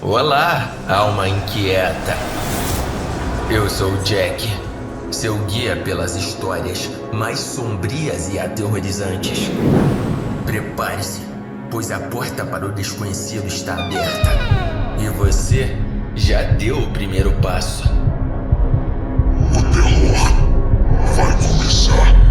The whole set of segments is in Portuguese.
Olá, alma inquieta. Eu sou Jack, seu guia pelas histórias mais sombrias e aterrorizantes. Prepare-se, pois a porta para o desconhecido está aberta. E você já deu o primeiro passo. O terror vai começar.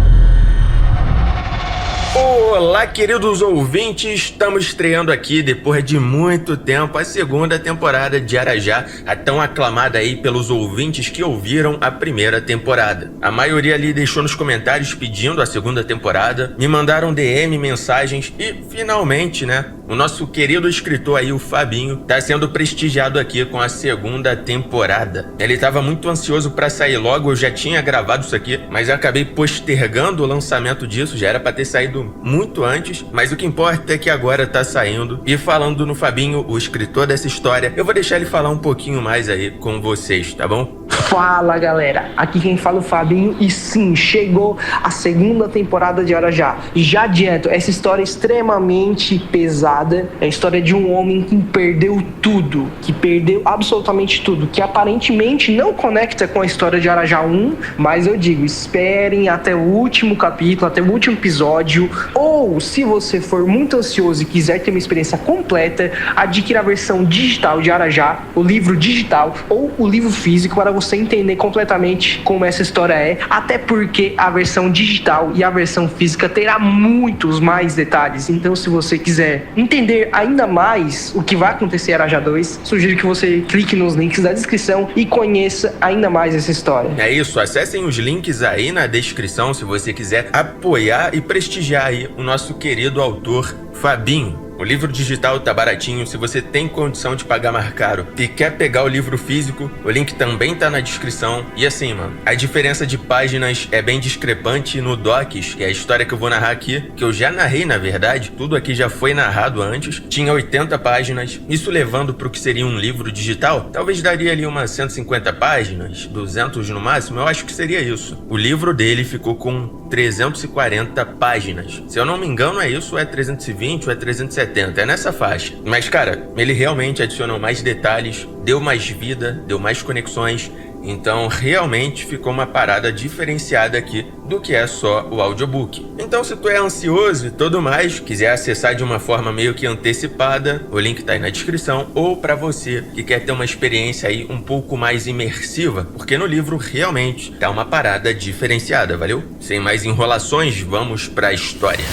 Olá, queridos ouvintes, estamos estreando aqui, depois de muito tempo, a segunda temporada de Arajá, a tão aclamada aí pelos ouvintes que ouviram a primeira temporada. A maioria ali deixou nos comentários pedindo a segunda temporada, me mandaram DM, mensagens e, finalmente, o nosso querido escritor aí, o Fabinho, tá sendo prestigiado aqui com a segunda temporada. Ele estava muito ansioso para sair logo, eu já tinha gravado isso aqui, mas eu acabei postergando o lançamento disso, já era para ter saído muito antes, mas o que importa é que agora tá saindo. E falando no Fabinho, o escritor dessa história, eu vou deixar ele falar um pouquinho mais aí com vocês, tá bom? Fala, galera, aqui quem fala é o Fabinho e sim, chegou a segunda temporada de Arajá. Já adianto, essa história é extremamente pesada, é a história de um homem que perdeu tudo, que perdeu absolutamente tudo, que aparentemente não conecta com a história de Arajá 1, mas eu digo, esperem até o último capítulo, até o último episódio, ou se você for muito ansioso e quiser ter uma experiência completa, adquira a versão digital de Arajá, o livro digital ou o livro físico para você entender completamente como essa história é, até porque a versão digital e a versão física terá muitos mais detalhes. Então, se você quiser entender ainda mais o que vai acontecer em Arajá 2, sugiro que você clique nos links da descrição e conheça ainda mais essa história. É isso, acessem os links aí na descrição se você quiser apoiar e prestigiar aí o nosso querido autor Fabinho. O livro digital tá baratinho, se você tem condição de pagar mais caro e quer pegar o livro físico, o link também tá na descrição. E assim, mano, a diferença de páginas é bem discrepante no Docs, que é a história que eu vou narrar aqui, que eu já narrei na verdade, tudo aqui já foi narrado antes, tinha 80 páginas, isso levando pro que seria um livro digital, talvez daria ali umas 150 páginas, 200 no máximo, eu acho que seria isso. O livro dele ficou com 340 páginas, se eu não me engano é isso, ou é 320 ou é 370. É nessa faixa. Mas, cara, ele realmente adicionou mais detalhes, deu mais vida, deu mais conexões. Então, realmente ficou uma parada diferenciada aqui do que é só o audiobook. Então, se tu é ansioso e tudo mais, quiser acessar de uma forma meio que antecipada, o link tá aí na descrição. Ou para você que quer ter uma experiência aí um pouco mais imersiva, porque no livro realmente tá uma parada diferenciada, valeu? Sem mais enrolações, vamos pra história.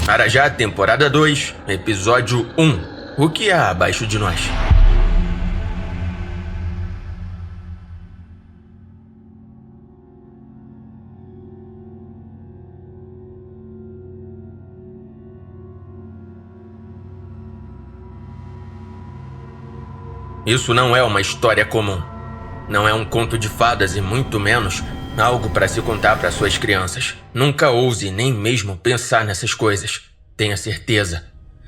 Arajá, temporada 2, episódio 1. O que há abaixo de nós? Isso não é uma história comum. Não é um conto de fadas e muito menos algo para se contar para suas crianças. Nunca ouse nem mesmo pensar nessas coisas. Tenha certeza.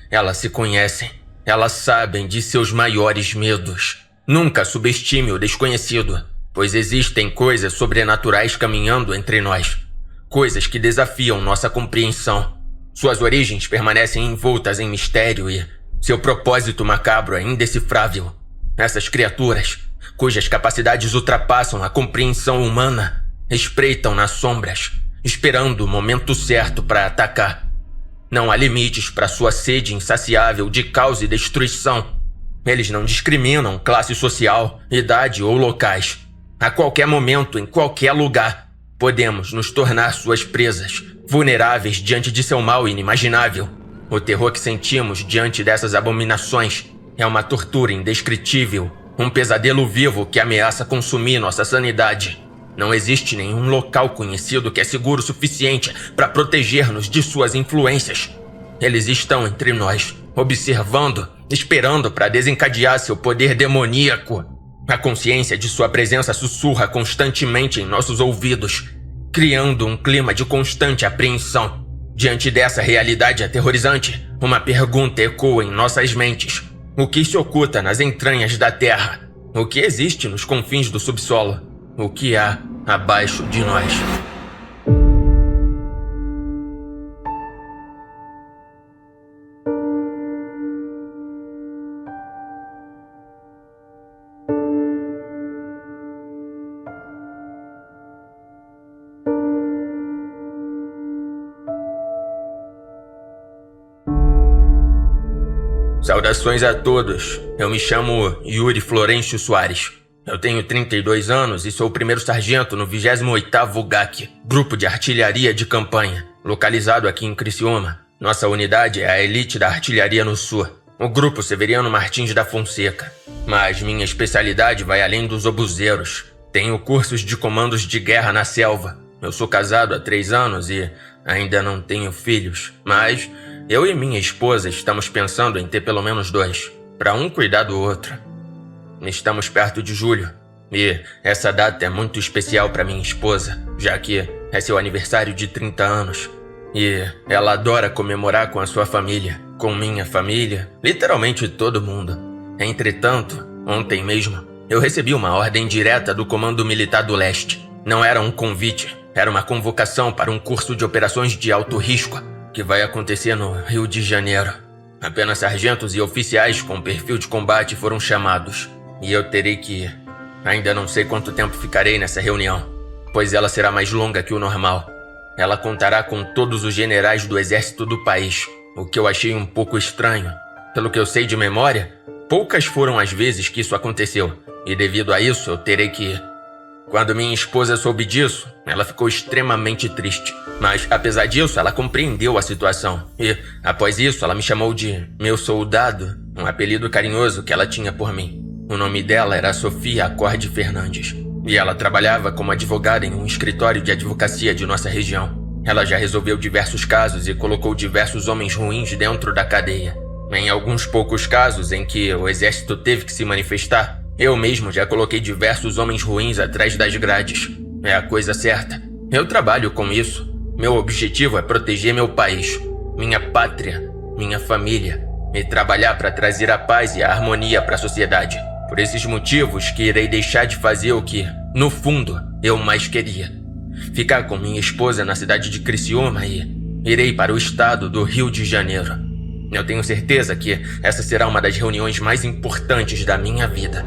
Elas se conhecem. Elas sabem de seus maiores medos. Nunca subestime o desconhecido, pois existem coisas sobrenaturais caminhando entre nós. Coisas que desafiam nossa compreensão. Suas origens permanecem envoltas em mistério e seu propósito macabro é indecifrável. Essas criaturas, cujas capacidades ultrapassam a compreensão humana, espreitam nas sombras, esperando o momento certo para atacar. Não há limites para sua sede insaciável de caos e destruição. Eles não discriminam classe social, idade ou locais. A qualquer momento, em qualquer lugar, podemos nos tornar suas presas, vulneráveis diante de seu mal inimaginável. O terror que sentimos diante dessas abominações é uma tortura indescritível, um pesadelo vivo que ameaça consumir nossa sanidade. Não existe nenhum local conhecido que é seguro o suficiente para proteger-nos de suas influências. Eles estão entre nós, observando, esperando para desencadear seu poder demoníaco. A consciência de sua presença sussurra constantemente em nossos ouvidos, criando um clima de constante apreensão. Diante dessa realidade aterrorizante, uma pergunta ecoa em nossas mentes. O que se oculta nas entranhas da Terra? O que existe nos confins do subsolo? O que há abaixo de nós? Saudações a todos. Eu me chamo Yuri Florencio Soares. Eu tenho 32 anos e sou o primeiro sargento no 28º GAC, Grupo de Artilharia de Campanha, localizado aqui em Criciúma. Nossa unidade é a elite da artilharia no Sul, o Grupo Severiano Martins da Fonseca. Mas minha especialidade vai além dos obuseiros. Tenho cursos de comandos de guerra na selva. Eu sou casado há 3 anos e ainda não tenho filhos, mas eu e minha esposa estamos pensando em ter pelo menos 2, para um cuidar do outro. Estamos perto de julho, e essa data é muito especial para minha esposa, já que é seu aniversário de 30 anos. E ela adora comemorar com a sua família, com minha família, literalmente todo mundo. Entretanto, ontem mesmo, eu recebi uma ordem direta do Comando Militar do Leste. Não era um convite, era uma convocação para um curso de operações de alto risco, que vai acontecer no Rio de Janeiro. Apenas sargentos e oficiais com perfil de combate foram chamados. E eu terei que ir. Ainda não sei quanto tempo ficarei nessa reunião, pois ela será mais longa que o normal. Ela contará com todos os generais do exército do país, o que eu achei um pouco estranho. Pelo que eu sei de memória, poucas foram as vezes que isso aconteceu, e devido a isso eu terei que ir. Quando minha esposa soube disso, ela ficou extremamente triste. Mas, apesar disso, ela compreendeu a situação. E, após isso, ela me chamou de meu soldado, um apelido carinhoso que ela tinha por mim. O nome dela era Sofia Acorde Fernandes, e ela trabalhava como advogada em um escritório de advocacia de nossa região. Ela já resolveu diversos casos e colocou diversos homens ruins dentro da cadeia. Em alguns poucos casos em que o exército teve que se manifestar, eu mesmo já coloquei diversos homens ruins atrás das grades. É a coisa certa. Eu trabalho com isso. Meu objetivo é proteger meu país, minha pátria, minha família, e trabalhar para trazer a paz e a harmonia para a sociedade. Por esses motivos que irei deixar de fazer o que, no fundo, eu mais queria. Ficar com minha esposa na cidade de Criciúma e irei para o estado do Rio de Janeiro. Eu tenho certeza que essa será uma das reuniões mais importantes da minha vida.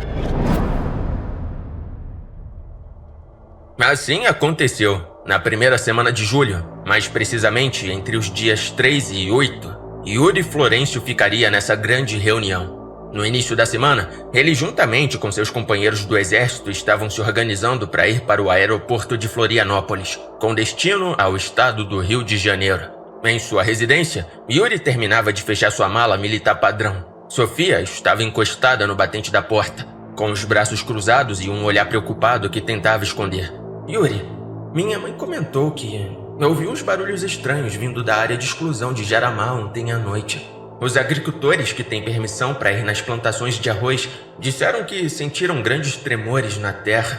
Assim aconteceu. Na primeira semana de julho, mais precisamente entre os dias 3 e 8, Yuri Florencio ficaria nessa grande reunião. No início da semana, ele juntamente com seus companheiros do exército estavam se organizando para ir para o aeroporto de Florianópolis, com destino ao estado do Rio de Janeiro. Em sua residência, Yuri terminava de fechar sua mala militar padrão. Sofia estava encostada no batente da porta, com os braços cruzados e um olhar preocupado que tentava esconder. Yuri, minha mãe comentou que ouviu uns barulhos estranhos vindo da área de exclusão de Jaramá ontem à noite. Os agricultores que têm permissão para ir nas plantações de arroz disseram que sentiram grandes tremores na terra.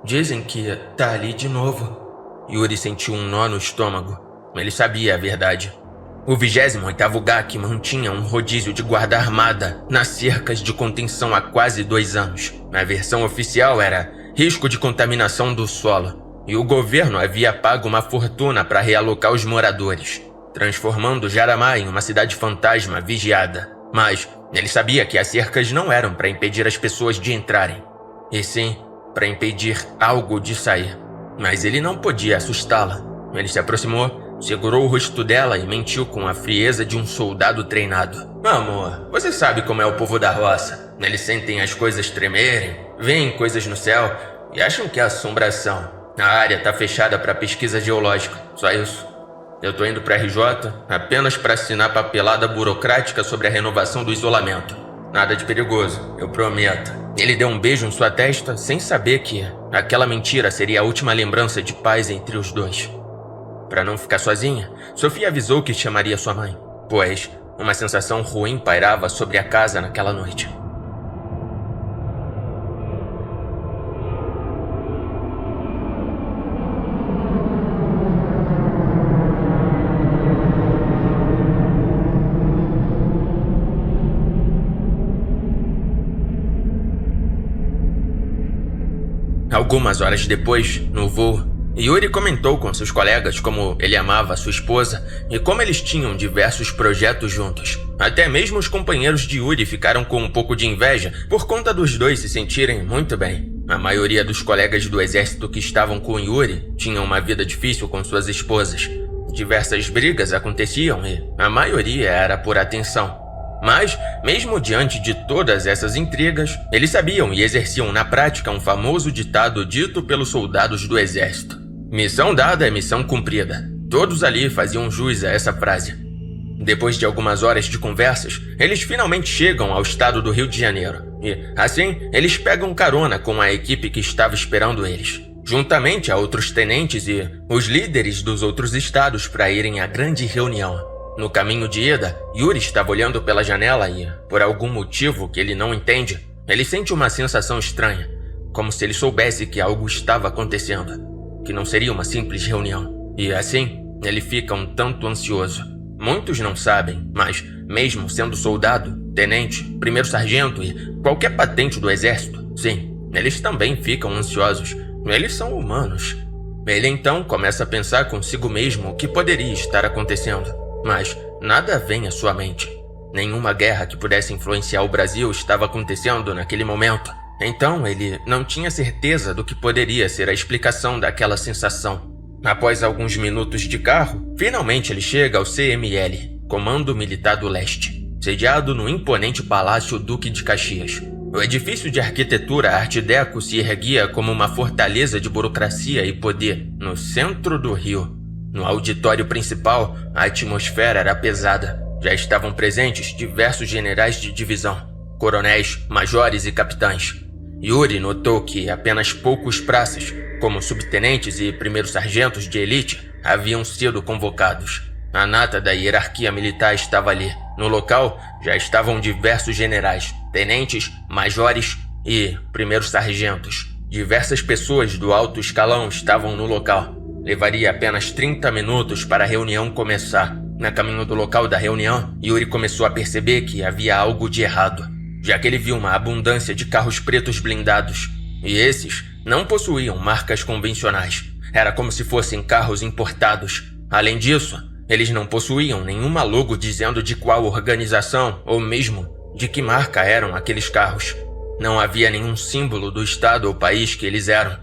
Dizem que tá ali de novo. Yuri sentiu um nó no estômago. Ele sabia a verdade. O 28º GAC mantinha um rodízio de guarda armada nas cercas de contenção há quase 2 anos. A versão oficial era risco de contaminação do solo, e o governo havia pago uma fortuna para realocar os moradores, transformando Jaramá em uma cidade fantasma vigiada. Mas ele sabia que as cercas não eram para impedir as pessoas de entrarem, e sim para impedir algo de sair. Mas ele não podia assustá-la. Ele se aproximou, segurou o rosto dela e mentiu com a frieza de um soldado treinado. Amor, você sabe como é o povo da roça. Eles sentem as coisas tremerem, veem coisas no céu e acham que é assombração. A área tá fechada para pesquisa geológica, só isso. Eu tô indo pra RJ apenas para assinar papelada burocrática sobre a renovação do isolamento. Nada de perigoso, eu prometo. Ele deu um beijo em sua testa sem saber que aquela mentira seria a última lembrança de paz entre os dois. Para não ficar sozinha, Sofia avisou que chamaria sua mãe, pois uma sensação ruim pairava sobre a casa naquela noite. Algumas horas depois, no voo, Yuri comentou com seus colegas como ele amava sua esposa e como eles tinham diversos projetos juntos. Até mesmo os companheiros de Yuri ficaram com um pouco de inveja por conta dos dois se sentirem muito bem. A maioria dos colegas do exército que estavam com Yuri tinham uma vida difícil com suas esposas. Diversas brigas aconteciam e a maioria era por atenção. Mas, mesmo diante de todas essas intrigas, eles sabiam e exerciam na prática um famoso ditado dito pelos soldados do exército: missão dada é missão cumprida. Todos ali faziam jus a essa frase. Depois de algumas horas de conversas, eles finalmente chegam ao estado do Rio de Janeiro. E, assim, eles pegam carona com a equipe que estava esperando eles, juntamente a outros tenentes e os líderes dos outros estados, para irem à grande reunião. No caminho de ida, Yuri estava olhando pela janela e, por algum motivo que ele não entende, ele sente uma sensação estranha, como se ele soubesse que algo estava acontecendo, que não seria uma simples reunião. E assim, ele fica um tanto ansioso. Muitos não sabem, mas, mesmo sendo soldado, tenente, primeiro sargento e qualquer patente do exército, sim, eles também ficam ansiosos. Eles são humanos. Ele então começa a pensar consigo mesmo o que poderia estar acontecendo. Mas nada vem à sua mente. Nenhuma guerra que pudesse influenciar o Brasil estava acontecendo naquele momento. Então ele não tinha certeza do que poderia ser a explicação daquela sensação. Após alguns minutos de carro, finalmente ele chega ao CML, Comando Militar do Leste, sediado no imponente Palácio Duque de Caxias. O edifício de arquitetura Art Deco se erguia como uma fortaleza de burocracia e poder no centro do Rio. No auditório principal, a atmosfera era pesada. Já estavam presentes diversos generais de divisão, coronéis, majores e capitães. Yuri notou que apenas poucos praças, como subtenentes e primeiros sargentos de elite, haviam sido convocados. A nata da hierarquia militar estava ali. No local, já estavam diversos generais, tenentes, majores e primeiros sargentos. Diversas pessoas do alto escalão estavam no local. Levaria apenas 30 minutos para a reunião começar. No caminho do local da reunião, Yuri começou a perceber que havia algo de errado, já que ele viu uma abundância de carros pretos blindados. E esses não possuíam marcas convencionais. Era como se fossem carros importados. Além disso, eles não possuíam nenhuma logo dizendo de qual organização ou mesmo de que marca eram aqueles carros. Não havia nenhum símbolo do estado ou país que eles eram.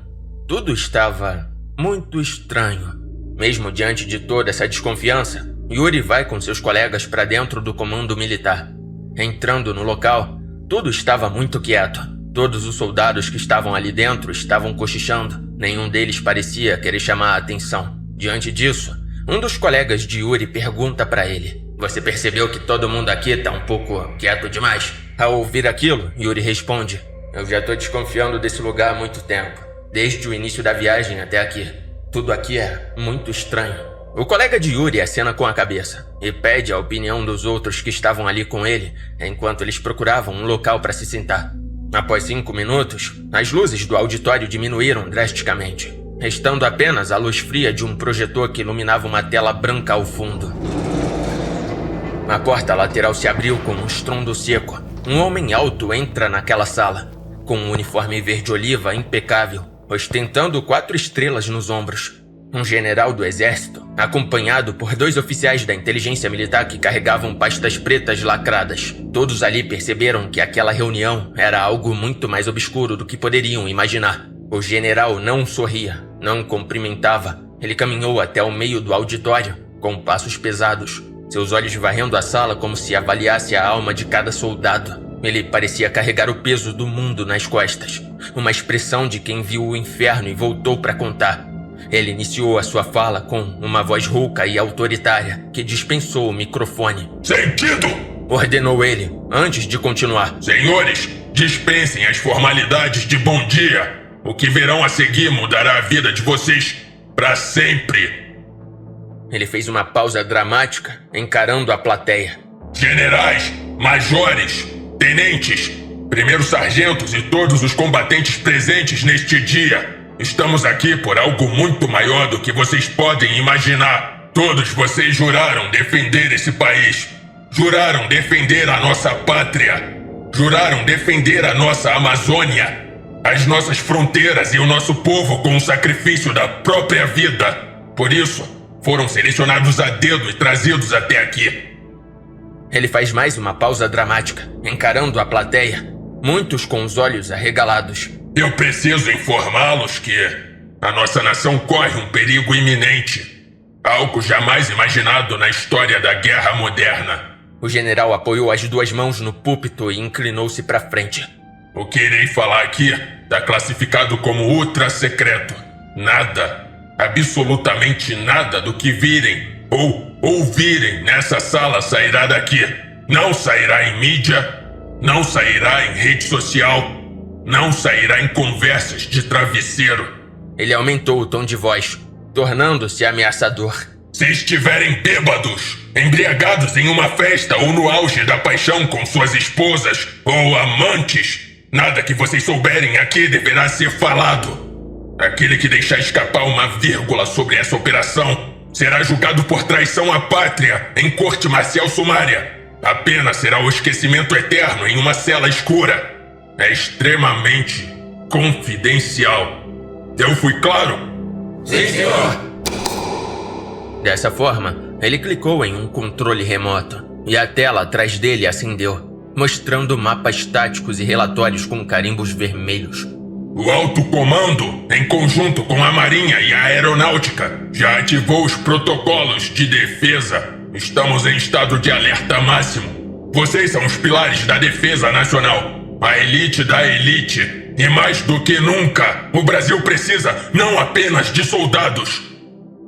Tudo estava muito estranho. Mesmo diante de toda essa desconfiança, Yuri vai com seus colegas para dentro do comando militar. Entrando no local, tudo estava muito quieto. Todos os soldados que estavam ali dentro estavam cochichando. Nenhum deles parecia querer chamar a atenção. Diante disso, um dos colegas de Yuri pergunta para ele: "Você percebeu que todo mundo aqui tá um pouco quieto demais?" Ao ouvir aquilo, Yuri responde: "Eu já tô desconfiando desse lugar há muito tempo. Desde o início da viagem até aqui. Tudo aqui é muito estranho." O colega de Yuri acena com a cabeça e pede a opinião dos outros que estavam ali com ele, enquanto eles procuravam um local para se sentar. Após 5 minutos, as luzes do auditório diminuíram drasticamente, restando apenas a luz fria de um projetor que iluminava uma tela branca ao fundo. A porta lateral se abriu com um estrondo seco. Um homem alto entra naquela sala, com um uniforme verde-oliva impecável, ostentando 4 estrelas nos ombros. Um general do exército, acompanhado por 2 oficiais da inteligência militar que carregavam pastas pretas lacradas. Todos ali perceberam que aquela reunião era algo muito mais obscuro do que poderiam imaginar. O general não sorria, não cumprimentava. Ele caminhou até o meio do auditório, com passos pesados, seus olhos varrendo a sala como se avaliasse a alma de cada soldado. Ele parecia carregar o peso do mundo nas costas, uma expressão de quem viu o inferno e voltou para contar. Ele iniciou a sua fala com uma voz rouca e autoritária que dispensou o microfone. Sentido! Ordenou ele, antes de continuar. Senhores, dispensem as formalidades de bom dia. O que verão a seguir mudará a vida de vocês para sempre. Ele fez uma pausa dramática, encarando a plateia. Generais, majores, tenentes, primeiros sargentos e todos os combatentes presentes neste dia. Estamos aqui por algo muito maior do que vocês podem imaginar. Todos vocês juraram defender esse país. Juraram defender a nossa pátria. Juraram defender a nossa Amazônia. As nossas fronteiras e o nosso povo com o sacrifício da própria vida. Por isso, foram selecionados a dedo e trazidos até aqui. Ele faz mais uma pausa dramática, encarando a plateia, muitos com os olhos arregalados. Eu preciso informá-los que a nossa nação corre um perigo iminente. Algo jamais imaginado na história da guerra moderna. O general apoiou as duas mãos no púlpito e inclinou-se para frente. O que irei falar aqui está classificado como ultra secreto. Nada, absolutamente nada do que virem ou ouvirem nessa sala sairá daqui. Não sairá em mídia, não sairá em rede social, não sairá em conversas de travesseiro. Ele aumentou o tom de voz, tornando-se ameaçador. Se estiverem bêbados, embriagados em uma festa ou no auge da paixão com suas esposas ou amantes, nada que vocês souberem aqui deverá ser falado. Aquele que deixar escapar uma vírgula sobre essa operação será julgado por traição à pátria em corte marcial sumária. A pena será o esquecimento eterno em uma cela escura. É extremamente confidencial. Eu fui claro? Sim, senhor. Dessa forma, ele clicou em um controle remoto e a tela atrás dele acendeu, mostrando mapas táticos e relatórios com carimbos vermelhos. O Alto Comando, em conjunto com a Marinha e a Aeronáutica, já ativou os protocolos de defesa. Estamos em estado de alerta máximo. Vocês são os pilares da defesa nacional, a elite da elite. E mais do que nunca, o Brasil precisa não apenas de soldados,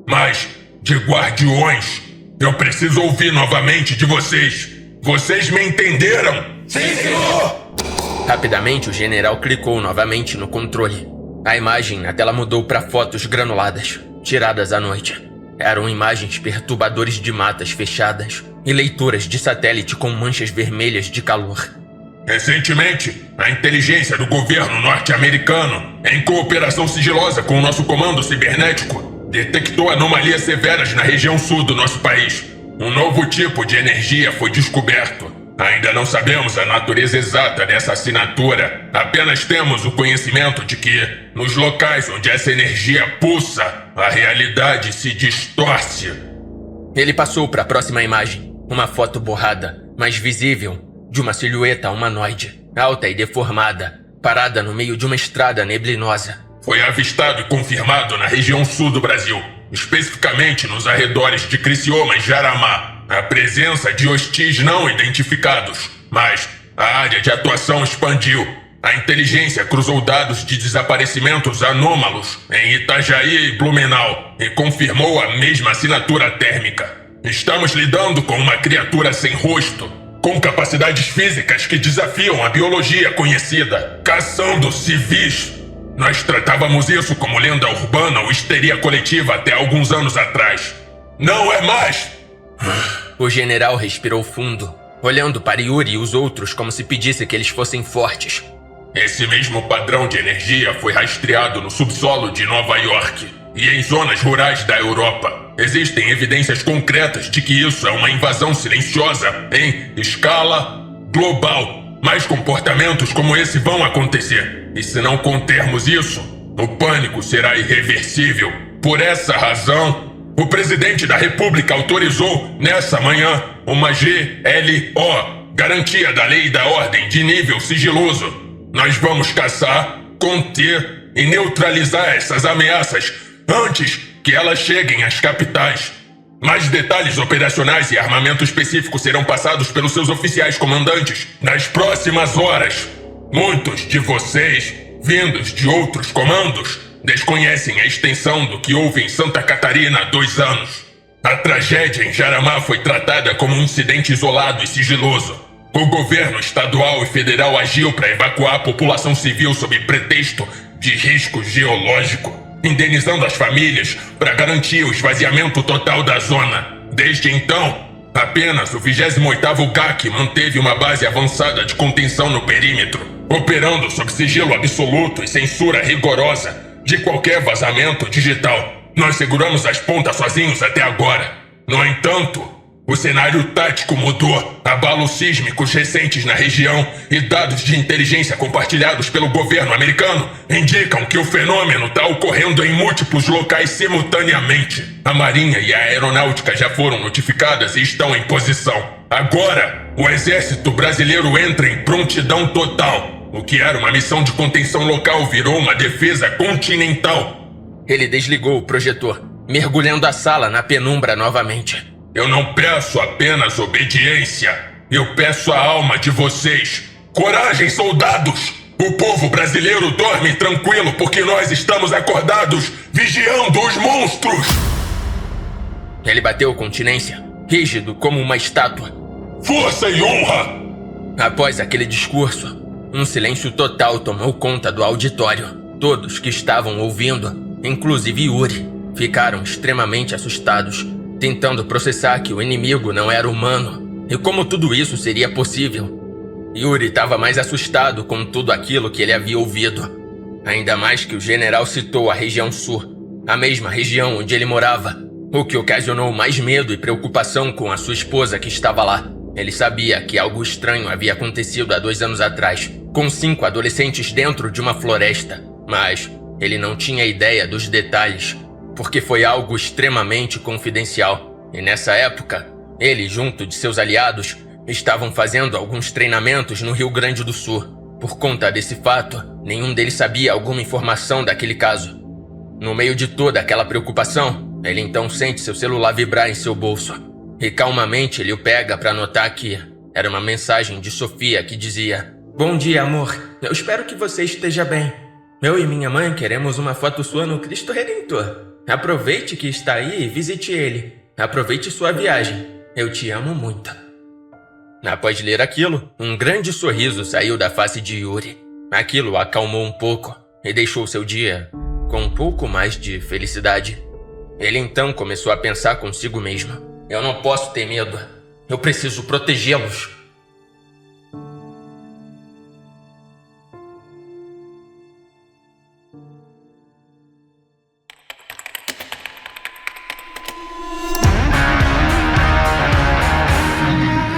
mas de guardiões. Eu preciso ouvir novamente de vocês. Vocês me entenderam? Sim, senhor! Rapidamente, o general clicou novamente no controle. A imagem na tela mudou para fotos granuladas, tiradas à noite. Eram imagens perturbadoras de matas fechadas e leituras de satélite com manchas vermelhas de calor. Recentemente, a inteligência do governo norte-americano, em cooperação sigilosa com o nosso comando cibernético, detectou anomalias severas na região sul do nosso país. Um novo tipo de energia foi descoberto. Ainda não sabemos a natureza exata dessa assinatura. Apenas temos o conhecimento de que, nos locais onde essa energia pulsa, a realidade se distorce. Ele passou para a próxima imagem. Uma foto borrada, mas visível, de uma silhueta humanoide, alta e deformada, parada no meio de uma estrada neblinosa. Foi avistado e confirmado na região sul do Brasil, especificamente nos arredores de Criciúma e Jaramá, a presença de hostis não identificados, mas a área de atuação expandiu. A inteligência cruzou dados de desaparecimentos anômalos em Itajaí e Blumenau e confirmou a mesma assinatura térmica. Estamos lidando com uma criatura sem rosto, com capacidades físicas que desafiam a biologia conhecida, caçando civis. Nós tratávamos isso como lenda urbana ou histeria coletiva até alguns anos atrás. Não é mais! O general respirou fundo, olhando para Yuri e os outros como se pedisse que eles fossem fortes. Esse mesmo padrão de energia foi rastreado no subsolo de Nova York e em zonas rurais da Europa. Existem evidências concretas de que isso é uma invasão silenciosa em escala global. Mais comportamentos como esse vão acontecer. E se não contermos isso, o pânico será irreversível. Por essa razão, o presidente da República autorizou, nessa manhã, uma GLO, Garantia da Lei e da Ordem de nível sigiloso. Nós vamos caçar, conter e neutralizar essas ameaças antes que elas cheguem às capitais. Mais detalhes operacionais e armamento específico serão passados pelos seus oficiais comandantes nas próximas horas. Muitos de vocês, vindos de outros comandos, desconhecem a extensão do que houve em Santa Catarina há 2 anos. A tragédia em Jaramá foi tratada como um incidente isolado e sigiloso. O governo estadual e federal agiu para evacuar a população civil sob pretexto de risco geológico, indenizando as famílias para garantir o esvaziamento total da zona. Desde então, apenas o 28º GAC manteve uma base avançada de contenção no perímetro, operando sob sigilo absoluto e censura rigorosa de qualquer vazamento digital. Nós seguramos as pontas sozinhos até agora. No entanto, o cenário tático mudou. Abalos sísmicos recentes na região e dados de inteligência compartilhados pelo governo americano indicam que o fenômeno está ocorrendo em múltiplos locais simultaneamente. A Marinha e a Aeronáutica já foram notificadas e estão em posição. Agora, o Exército Brasileiro entra em prontidão total. O que era uma missão de contenção local virou uma defesa continental. Ele desligou o projetor, mergulhando a sala na penumbra novamente. Eu não peço apenas obediência. Eu peço a alma de vocês. Coragem, soldados! O povo brasileiro dorme tranquilo porque nós estamos acordados, vigiando os monstros! Ele bateu continência, rígido como uma estátua. Força e honra! Após aquele discurso, um silêncio total tomou conta do auditório. Todos que estavam ouvindo, inclusive Yuri, ficaram extremamente assustados, tentando processar que o inimigo não era humano e como tudo isso seria possível. Yuri estava mais assustado com tudo aquilo que ele havia ouvido. Ainda mais que o general citou a região sul, a mesma região onde ele morava, o que ocasionou mais medo e preocupação com a sua esposa que estava lá. Ele sabia que algo estranho havia acontecido há 2 anos atrás, com 5 adolescentes dentro de uma floresta, mas ele não tinha ideia dos detalhes, porque foi algo extremamente confidencial. E nessa época, ele, junto de seus aliados, estavam fazendo alguns treinamentos no Rio Grande do Sul. Por conta desse fato, nenhum deles sabia alguma informação daquele caso. No meio de toda aquela preocupação, ele então sente seu celular vibrar em seu bolso. E calmamente ele o pega para notar que era uma mensagem de Sofia que dizia: "Bom dia, amor. Eu espero que você esteja bem. Eu e minha mãe queremos uma foto sua no Cristo Redentor. Aproveite que está aí e visite ele. Aproveite sua viagem. Eu te amo muito." Após ler aquilo, um grande sorriso saiu da face de Yuri. Aquilo o acalmou um pouco e deixou seu dia com um pouco mais de felicidade. Ele então começou a pensar consigo mesmo: "Eu não posso ter medo. Eu preciso protegê-los."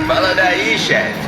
Fala daí, chefe.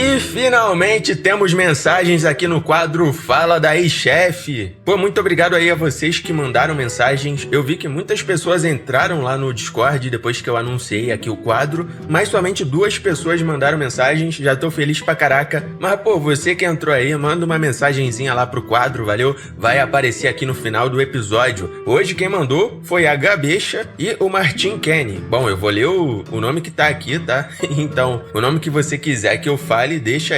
E finalmente temos mensagens aqui no quadro Fala Daí, Chefe. Pô, muito obrigado aí a vocês que mandaram mensagens. Eu vi que muitas pessoas entraram lá no Discord depois que eu anunciei aqui o quadro, mas somente 2 pessoas mandaram mensagens. Já tô feliz pra caraca. Mas pô, você que entrou aí, manda uma mensagenzinha lá pro quadro, valeu? Vai aparecer aqui no final do episódio. Hoje quem mandou foi a Gabecha e o Martin Kenny. Bom, eu vou ler o nome que tá aqui, tá? Então, o nome que você quiser que eu fale, deixa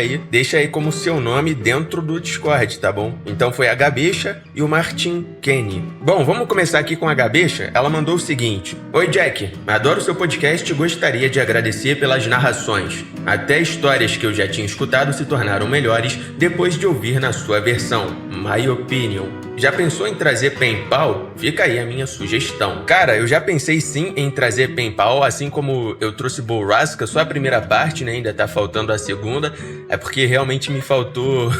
aí como seu nome dentro do Discord, tá bom? Então foi a Gabecha e o Martin Kenny. Bom, vamos começar aqui com a Gabecha. Ela mandou o seguinte: "Oi Jack, adoro seu podcast e gostaria de agradecer pelas narrações. Até histórias que eu já tinha escutado se tornaram melhores depois de ouvir na sua versão. My opinion. Já pensou em trazer Pen-Pal? Fica aí a minha sugestão." Cara, eu já pensei sim em trazer Pen-Pal, assim como eu trouxe Borrasca, só a primeira parte, né? Ainda tá faltando a segunda. É porque realmente me faltou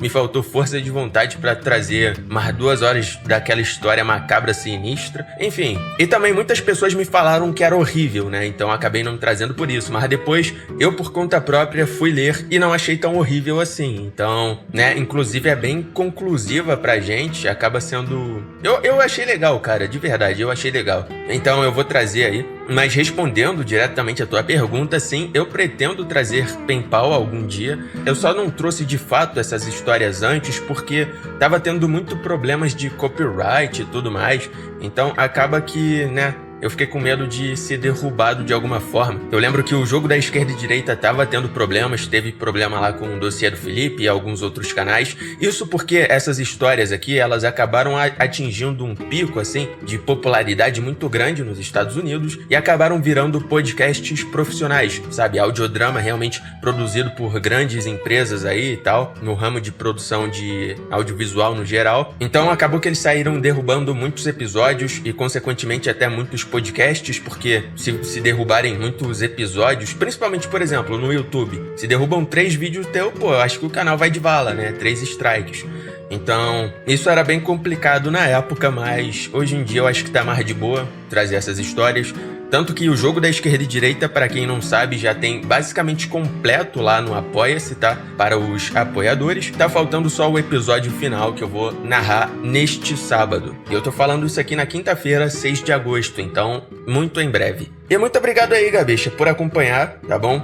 me faltou força de vontade pra trazer mais 2 horas daquela história macabra sinistra. Enfim, e também muitas pessoas me falaram que era horrível, né? Então acabei não trazendo por isso. Mas depois, eu por conta própria fui ler e não achei tão horrível assim. Então, né? Inclusive é bem conclusiva pra gente. Acaba sendo... Eu achei legal, cara, de verdade, eu achei legal. Então eu vou trazer aí. Mas respondendo diretamente a tua pergunta, sim, eu pretendo trazer Pen-Pal algum dia. Eu só não trouxe de fato essas histórias antes porque tava tendo muito problemas de copyright e tudo mais. Então acaba que, né... eu fiquei com medo de ser derrubado de alguma forma. Eu lembro que o Jogo da Esquerda e Direita tava tendo problemas, teve problema lá com o dossiê do Felipe e alguns outros canais. Isso porque essas histórias aqui, elas acabaram atingindo um pico, assim, de popularidade muito grande nos Estados Unidos e acabaram virando podcasts profissionais, sabe? Audiodrama realmente produzido por grandes empresas aí e tal, no ramo de produção de audiovisual no geral. Então acabou que eles saíram derrubando muitos episódios e, consequentemente, até muitos podcasts, porque se derrubarem muitos episódios, principalmente, por exemplo, no YouTube, se derrubam 3 vídeos teu, pô, eu acho que o canal vai de vala, né? 3 strikes. Então, isso era bem complicado na época, mas hoje em dia eu acho que tá mais de boa trazer essas histórias. Tanto que o Jogo da Esquerda e Direita, para quem não sabe, já tem basicamente completo lá no Apoia-se, tá? Para os apoiadores. Tá faltando só o episódio final que eu vou narrar neste sábado. E eu tô falando isso aqui na quinta-feira, 6 de agosto, então muito em breve. E muito obrigado aí, Gabecha, por acompanhar, tá bom?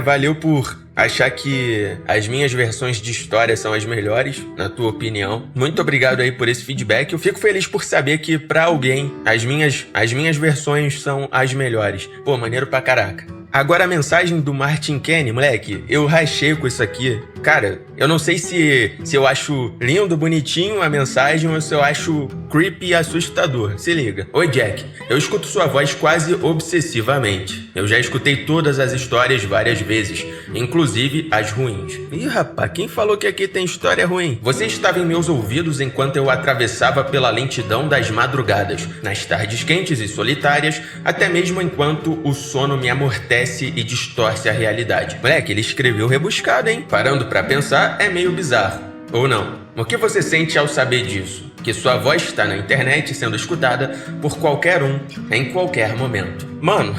Valeu por achar que as minhas versões de história são as melhores, na tua opinião. Muito obrigado aí por esse feedback. Eu fico feliz por saber que pra alguém as minhas versões são as melhores. Pô, maneiro pra caraca. Agora a mensagem do Martin Kenny, moleque, eu rachei com isso aqui. Cara, eu não sei se eu acho lindo, bonitinho a mensagem ou se eu acho creepy e assustador. Se liga. Oi, Jack. Eu escuto sua voz quase obsessivamente. Eu já escutei todas as histórias várias vezes, inclusive as ruins. Ih, rapaz, quem falou que aqui tem história ruim? Você estava em meus ouvidos enquanto eu atravessava pela lentidão das madrugadas, nas tardes quentes e solitárias, até mesmo enquanto o sono me amortece e distorce a realidade. Moleque, ele escreveu rebuscado, hein? Parando pra pensar, é meio bizarro. Ou não? O que você sente ao saber disso? Que sua voz está na internet sendo escutada por qualquer um, em qualquer momento. Mano...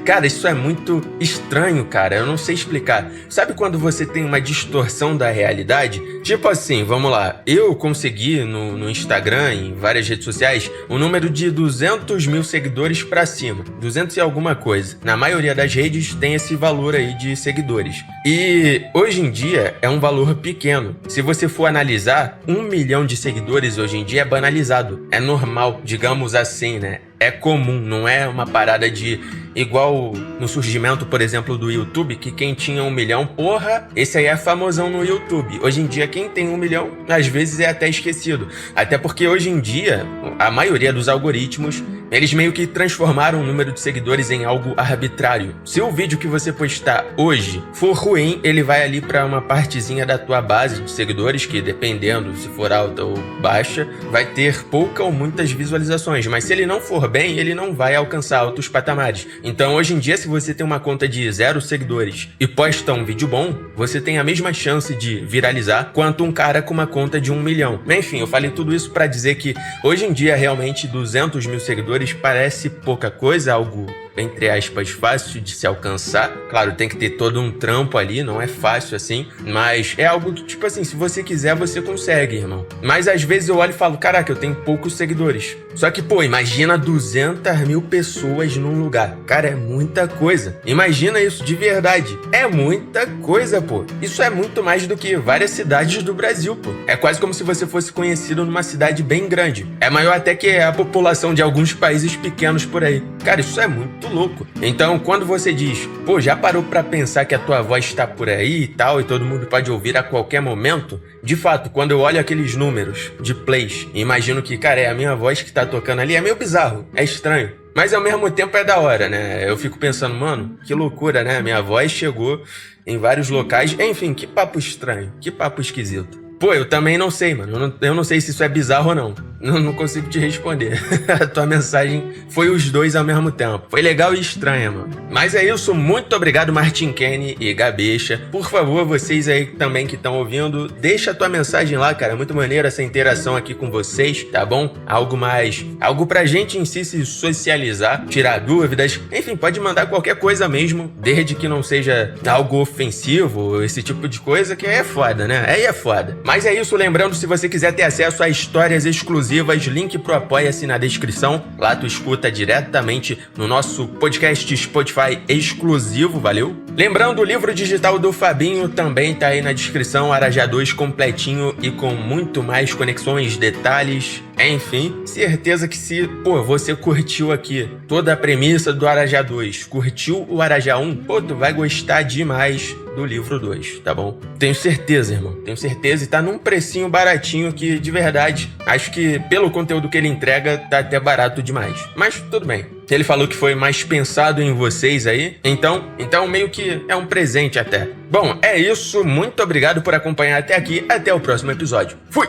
Cara, isso é muito estranho, cara. Eu não sei explicar. Sabe quando você tem uma distorção da realidade? Tipo assim, vamos lá. Eu consegui no Instagram, em várias redes sociais, um número de 200 mil seguidores pra cima. 200 e alguma coisa. Na maioria das redes tem esse valor aí de seguidores. E hoje em dia é um valor pequeno. Se você for analisar, 1 milhão de seguidores hoje em dia é banalizado. É normal, digamos assim, né? É comum, não é uma parada de... Igual no surgimento, por exemplo, do YouTube, que quem tinha 1 milhão, porra, esse aí é famosão no YouTube. Hoje em dia, quem tem 1 milhão, às vezes é até esquecido. Até porque hoje em dia, a maioria dos algoritmos, eles meio que transformaram o número de seguidores em algo arbitrário. Se o vídeo que você postar hoje for ruim, ele vai ali pra uma partezinha da tua base de seguidores, que dependendo se for alta ou baixa, vai ter pouca ou muitas visualizações. Mas se ele não for bem, ele não vai alcançar altos patamares. Então, hoje em dia, se você tem uma conta de 0 seguidores e posta um vídeo bom, você tem a mesma chance de viralizar quanto um cara com uma conta de 1 milhão. Enfim, eu falei tudo isso pra dizer que hoje em dia, realmente, 200 mil seguidores parece pouca coisa, algo, entre aspas, fácil de se alcançar. Claro, tem que ter todo um trampo ali, não é fácil assim, mas é algo que, tipo assim, se você quiser, você consegue, irmão. Mas às vezes eu olho e falo, caraca, eu tenho poucos seguidores. Só que, pô, imagina 200 mil pessoas num lugar. Cara, é muita coisa. Imagina isso, de verdade. É muita coisa, pô. Isso é muito mais do que várias cidades do Brasil, pô. É quase como se você fosse conhecido numa cidade bem grande. É maior até que a população de alguns países pequenos por aí. Cara, isso é muito louco. Então, quando você diz, pô, já parou pra pensar que a tua voz está por aí e tal, e todo mundo pode ouvir a qualquer momento? De fato, quando eu olho aqueles números de plays e imagino que, cara, é a minha voz que tá tocando ali, é meio bizarro, é estranho. Mas ao mesmo tempo é da hora, né? Eu fico pensando, mano, que loucura, né? Minha voz chegou em vários locais. Enfim, que papo estranho, que papo esquisito. Pô, eu também não sei, mano. Eu não sei se isso é bizarro ou não. Não consigo te responder. A tua mensagem foi os dois ao mesmo tempo. Foi legal e estranha, mano. Mas é isso. Muito obrigado, Martin Kenny e Gabeixa. Por favor, vocês aí também que estão ouvindo, deixa a tua mensagem lá, cara. Muito maneiro essa interação aqui com vocês, tá bom? Algo pra gente em si se socializar, tirar dúvidas. Enfim, pode mandar qualquer coisa mesmo, desde que não seja algo ofensivo, esse tipo de coisa, que aí é foda, né? Aí é foda. Mas é isso, lembrando, se você quiser ter acesso a histórias exclusivas, link pro Apoia-se na descrição. Lá tu escuta diretamente no nosso podcast Spotify exclusivo, valeu? Lembrando, o livro digital do Fabinho também tá aí na descrição, Arajá 2 completinho e com muito mais conexões, detalhes, enfim. Certeza que se, pô, você curtiu aqui toda a premissa do Arajá 2, curtiu o Arajá 1, pô, tu vai gostar demais do livro 2, tá bom? Tenho certeza, irmão. Tenho certeza. E tá num precinho baratinho que, de verdade, acho que pelo conteúdo que ele entrega, tá até barato demais. Mas tudo bem. Ele falou que foi mais pensado em vocês aí. Então meio que é um presente até. Bom, é isso. Muito obrigado por acompanhar até aqui. Até o próximo episódio. Fui!